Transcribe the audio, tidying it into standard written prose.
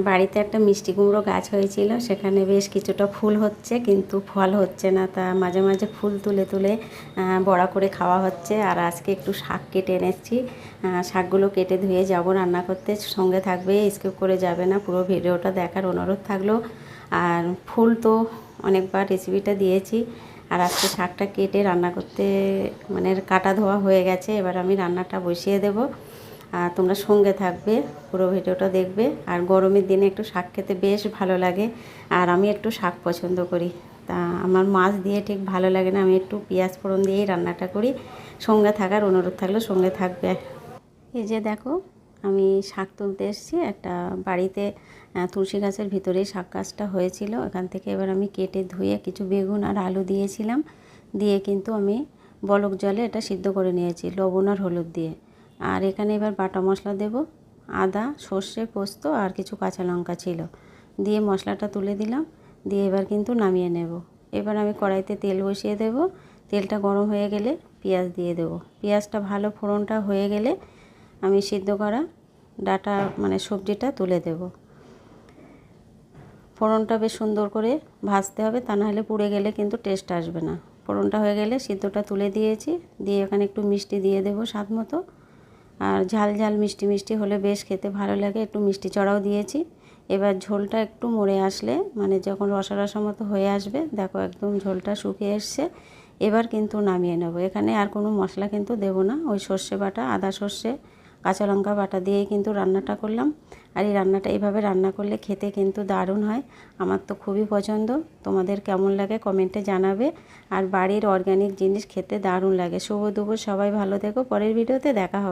বাড়িতে একটা মিষ্টি কুমড়ো গাছ হয়েছিল, সেখানে বেশ কিছুটা ফুল হচ্ছে কিন্তু ফল হচ্ছে না। তা মাঝে মাঝে ফুল তুলে তুলে বড়া করে খাওয়া হচ্ছে। আর আজকে একটু শাক কেটে এনেছি, শাকগুলো কেটে ধুয়ে যাব রান্না করতে। সঙ্গে থাকবে, স্কিপ করে যাবে না, পুরো ভিডিওটা দেখার অনুরোধ থাকলো। আর ফুল তো অনেকবার রেসিপিটা দিয়েছি। আর আজকে শাকটা কেটে রান্না করতে মানে কাটা ধোয়া হয়ে গেছে, এবার আমি রান্নাটা বসিয়ে দেবো। তোমরা সঙ্গে থাকবে, পুরো ভিডিওটা দেখবে। আর গরমের দিনে একটু শাক খেতে বেশ ভালো লাগে, আর আমি একটু শাক পছন্দ করি। তা আমার মাছ দিয়ে ঠিক ভালো লাগে না, আমি একটু পেঁয়াজ ফোড়ন দিয়েই রান্নাটা করি। সঙ্গে থাকার অনুরোধ থাকলে সঙ্গে থাকবে। এই যে দেখো, আমি শাক তুলতে এসেছি একটা বাড়িতে, তুলসী গাছের ভিতরেই শাক গাছটা হয়েছিল। এখান থেকে এবার আমি কেটে ধুয়ে কিছু বেগুন আর আলু দিয়েছিলাম, দিয়ে কিন্তু আমি বলক জলে এটা সিদ্ধ করে নিয়েছি লবণ আর হলুদ দিয়ে। আর এখানে এবার বাটা মশলা দেব, আদা, সর্ষে, পোস্ত আর কিছু কাঁচা লঙ্কা ছিল, দিয়ে মশলাটা তুলে দিলাম। দিয়ে এবার কিন্তু নামিয়ে নেব। এবার আমি কড়াইতে তেল বসিয়ে দেব। তেলটা গরম হয়ে গেলে পেঁয়াজ দিয়ে দেব। পেঁয়াজটা ভালো ফোড়নটা হয়ে গেলে আমি সিদ্ধ করা ডাটা মানে সবজিটা তুলে দেব। ফোড়নটা বেশ সুন্দর করে ভাজতে হবে, তা নাহলে পুড়ে গেলে কিন্তু টেস্ট আসবে না। ফোড়নটা হয়ে গেলে সিদ্ধটা তুলে দিয়েছি, দিয়ে এখানে একটু মিষ্টি দিয়ে দেবো স্বাদ মতো। আর ঝাল ঝাল মিষ্টি মিষ্টি হলে বেশ খেতে ভালো লাগে, একটু মিষ্টি চড়াও দিয়েছি। এবার ঝোলটা একটু মরে আসলে, মানে যখন রসা রসা মতো হয়ে আসবে, দেখো একদম ঝোলটা শুকিয়ে এসছে, এবার কিন্তু নামিয়ে নেব। এখানে আর কোনো মশলা কিন্তু দেব না, ওই সর্ষে বাটা, আদা, সর্ষে, কাঁচা লঙ্কা বাটা দিয়েই কিন্তু রান্নাটা করলাম। আর এই রান্নাটা এইভাবে রান্না করলে খেতে কিন্তু দারুণ হয়, আমার তো খুবই পছন্দ। তোমাদের কেমন লাগে কমেন্টে জানাবে। আর বাড়ির অর্গ্যানিক জিনিস খেতে দারুণ লাগে। শুভ দুপুর, সবাই ভালো থেকো, পরের ভিডিওতে দেখা হবে।